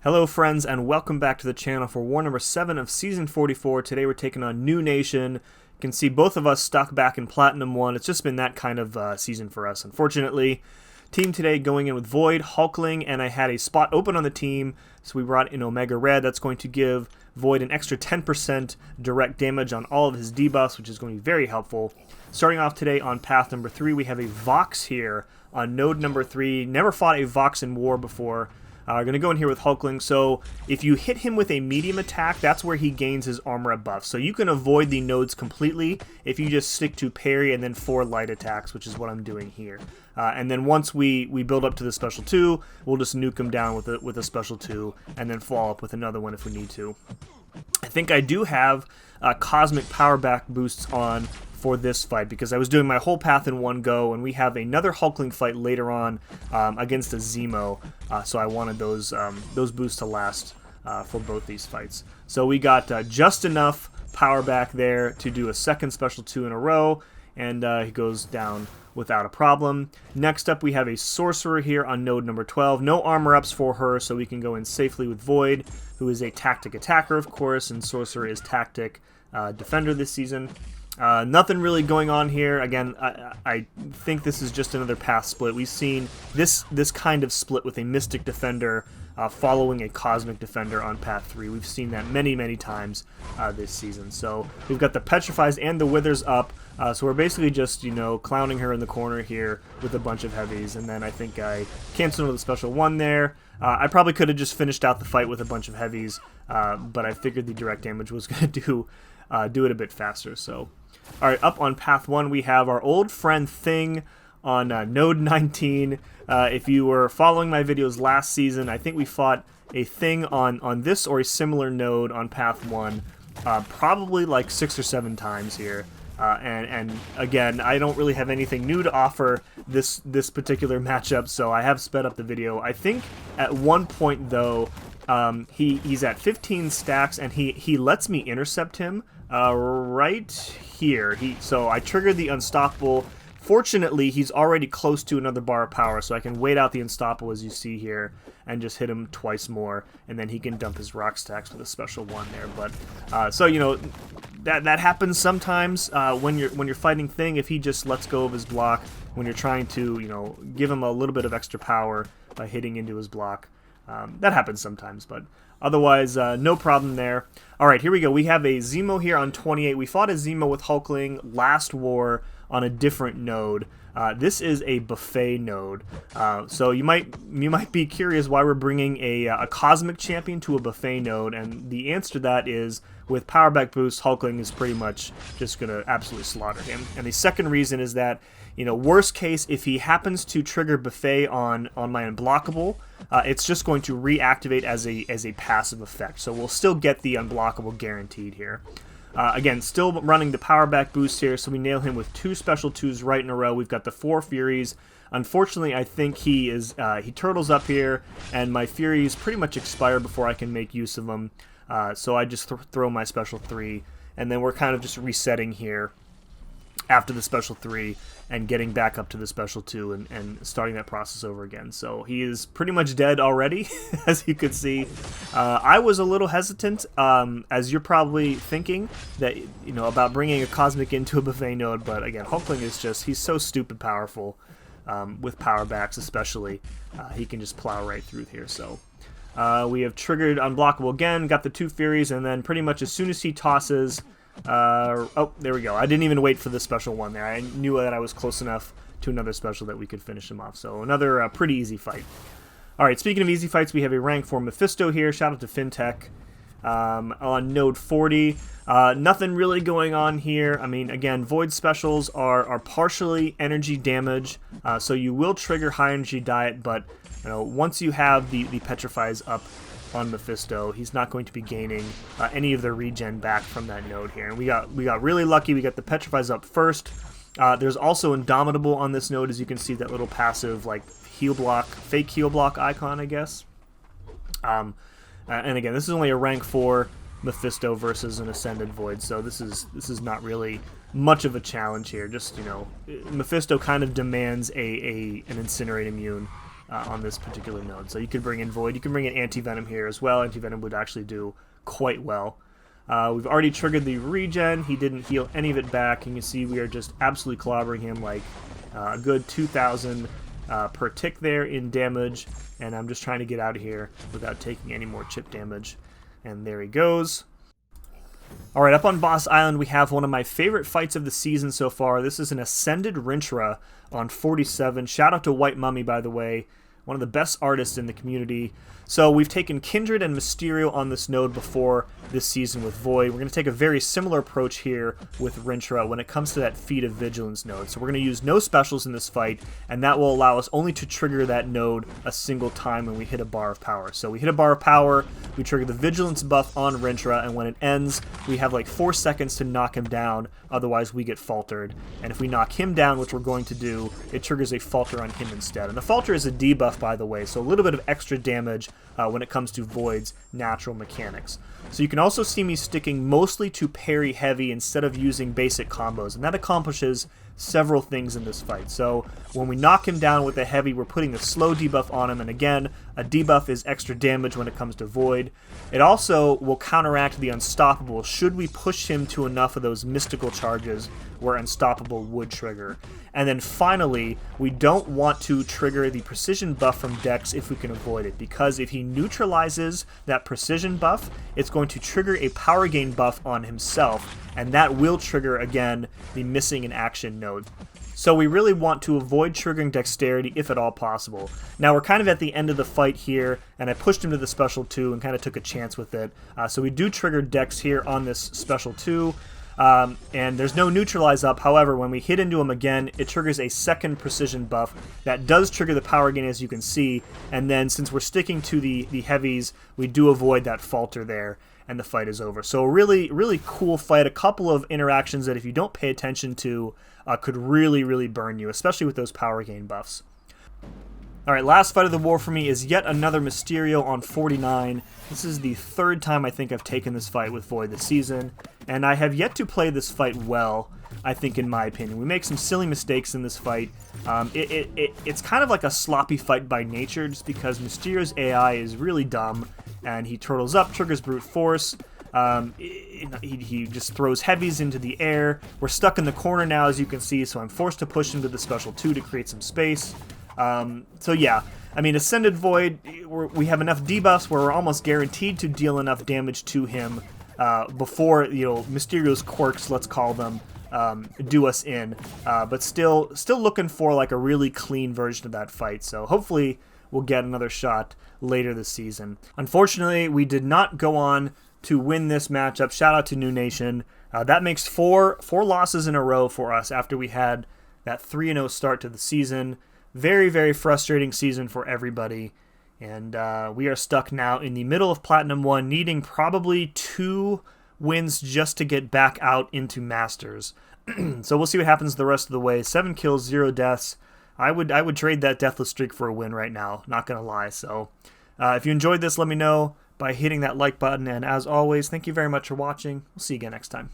Hello friends, and welcome back to the channel for war number 7 of season 44. Today we're taking on NewN. You can see both of us stuck back in Platinum 1. It's just been that kind of season for us, unfortunately. Team today going in with Void, Hulkling, and I had a spot open on the team, so we brought in Omega Red. That's going to give Void an extra 10% direct damage on all of his debuffs, which is going to be very helpful. Starting off today on path number 3, we have a Vox here on node number 3. Never fought a Vox in war before. We're going to go in here with Hulkling, so if you hit him with a medium attack, that's where he gains his armor buff. So you can avoid the nodes completely if you just stick to parry and then 4 light attacks, which is what I'm doing here. And then once we build up to the special 2, we'll just nuke him down with a special 2, and then follow up with another one if we need to. I think I do have cosmic power back boosts on for this fight because I was doing my whole path in one go, and we have another Hulkling fight later on against a ZEMO, so I wanted those boosts to last for both these fights. So we got just enough power back there to do a second special 2 in a row, and he goes down without a problem. Next up we have a Sorcerer here on node number 12. No armor ups for her, so we can go in safely with Void, who is a tactic attacker of course, and Sorcerer is tactic defender this season. Nothing really going on here. Again, I think this is just another path split. We've seen this kind of split with a Mystic Defender following a Cosmic Defender on path 3. We've seen that many times this season. So we've got the Petrifies and the Withers up. So we're basically just, clowning her in the corner here with a bunch of heavies. And then I think I canceled the special 1 there. I probably could have just finished out the fight with a bunch of heavies, but I figured the direct damage was going to do it a bit faster. So. Alright, up on path 1 we have our old friend Thing on node 19. If you were following my videos last season, I think we fought a Thing on this or a similar node on path 1 probably like 6 or 7 times here. And again, I don't really have anything new to offer this particular matchup, so I have sped up the video. I think at one point though, he's at 15 stacks and he lets me intercept him right here. So I triggered the Unstoppable. Fortunately, he's already close to another bar of power, so I can wait out the Unstoppable as you see here and just hit him twice more, and then he can dump his rock stacks with a special 1 there. But so that happens sometimes when you're fighting Thing. If he just lets go of his block when you're trying to give him a little bit of extra power by hitting into his block, that happens sometimes, but otherwise, no problem there. Alright, here we go. We have a ZEMO here on 28. We fought a ZEMO with Hulkling last war on a different node. This is a buffet node. So you might be curious why we're bringing a Cosmic Champion to a buffet node, and the answer to that is with power back boost, Hulkling is pretty much just going to absolutely slaughter him. And the second reason is that, worst case, if he happens to trigger buffet on my unblockable, it's just going to reactivate as a passive effect. So we'll still get the unblockable guaranteed here. Again, still running the power back boost here, so we nail him with 2 special 2s right in a row. We've got the 4 Furies. Unfortunately, I think he turtles up here, and my Furies pretty much expire before I can make use of them. So I just throw my special 3, and then we're kind of just resetting here after the special 3 and getting back up to the special 2 and starting that process over again. So he is pretty much dead already, as you could see. I was a little hesitant, as you're probably thinking, that about bringing a Cosmic into a buffet node, but again, Hulkling is he's so stupid powerful with power backs especially. He can just plow right through here. So we have triggered unblockable again, got the 2 Furies, and then pretty much as soon as he tosses... oh, there we go. I didn't even wait for the special 1 there. I knew that I was close enough to another special that we could finish him off. So another pretty easy fight. Alright, speaking of easy fights, we have a rank 4 MEPHISTO here. Shout out to FinTech. On node 40. Nothing really going on here. I mean, again, Void specials are partially energy damage, so you will trigger high energy diet, but once you have the Petrifies up on MEPHISTO, he's not going to be gaining any of the regen back from that node here. And we got really lucky. We got the Petrifies up first. There's also Indomitable on this node, as you can see, that little passive like heal block, fake heal block icon, I guess. And again, this is only a rank 4 MEPHISTO versus an Ascended Void, so this is not really much of a challenge here. Just MEPHISTO kind of demands an Incinerate immune. on this particular node. So you could bring in Void, you can bring in Anti-Venom here as well. Anti-Venom would actually do quite well. We've already triggered the regen. He didn't heal any of it back. You can see we are just absolutely clobbering him, like a good 2,000 per tick there in damage. And I'm just trying to get out of here without taking any more chip damage. And there he goes. Alright, up on Boss Island we have one of my favorite fights of the season so far. This is an Ascended Rintrah on 47. Shout out to White Mummy, by the way. One of the best artists in the community. So we've taken Kindred and Mysterio on this node before this season with Void. We're going to take a very similar approach here with Rintrah when it comes to that Feat of Vigilance node. So we're going to use no specials in this fight, and that will allow us only to trigger that node a single time when we hit a bar of power. So we hit a bar of power, we trigger the Vigilance buff on Rintrah, and when it ends, we have like 4 seconds to knock him down, otherwise we get faltered. And if we knock him down, which we're going to do, it triggers a falter on him instead. And the falter is a debuff, by the way, so a little bit of extra damage when it comes to Void's natural mechanics. So you can also see me sticking mostly to parry heavy instead of using basic combos, and that accomplishes several things in this fight. So when we knock him down with a heavy, we're putting the slow debuff on him, and again, a debuff is extra damage when it comes to Void. It also will counteract the Unstoppable should we push him to enough of those mystical charges where Unstoppable would trigger. And then finally, we don't want to trigger the precision buff from Dex if we can avoid it, because if he neutralizes that precision buff, it's going to trigger a power gain buff on himself, and that will trigger, again, the missing in action node. So we really want to avoid triggering Dexterity if at all possible. Now we're kind of at the end of the fight here, and I pushed him to the Special 2 and kind of took a chance with it. So we do trigger Dex here on this Special 2. And there's no neutralize up. However, when we hit into him again, it triggers a second precision buff that does trigger the power gain, as you can see. And then since we're sticking to the heavies, we do avoid that falter there, and the fight is over. So a really, really cool fight. A couple of interactions that if you don't pay attention to could really, really burn you, especially with those power gain buffs. Alright, last fight of the war for me is yet another Mysterio on 49. This is the third time I think I've taken this fight with Void this season, and I have yet to play this fight well, I think, in my opinion. We make some silly mistakes in this fight. It's kind of like a sloppy fight by nature, just because Mysterio's AI is really dumb, and he turtles up, triggers Brute Force. He just throws heavies into the air. We're stuck in the corner now, as you can see, so I'm forced to push him to the Special 2 to create some space. So yeah, I mean, Ascended Void, we have enough debuffs where we're almost guaranteed to deal enough damage to him before, you know, Mysterio's quirks, let's call them, do us in. But still looking for like a really clean version of that fight. So hopefully we'll get another shot later this season. Unfortunately, we did not go on to win this matchup. Shout out to NewN. That makes four losses in a row for us after we had that 3-0 start to the season. Very, very frustrating season for everybody. And we are stuck now in the middle of Platinum 1, needing probably 2 wins just to get back out into Masters. So we'll see what happens the rest of the way. 7 kills, 0 deaths. I would trade that deathless streak for a win right now, not gonna lie. So if you enjoyed this, let me know by hitting that like button. And as always, thank you very much for watching. We'll see you again next time.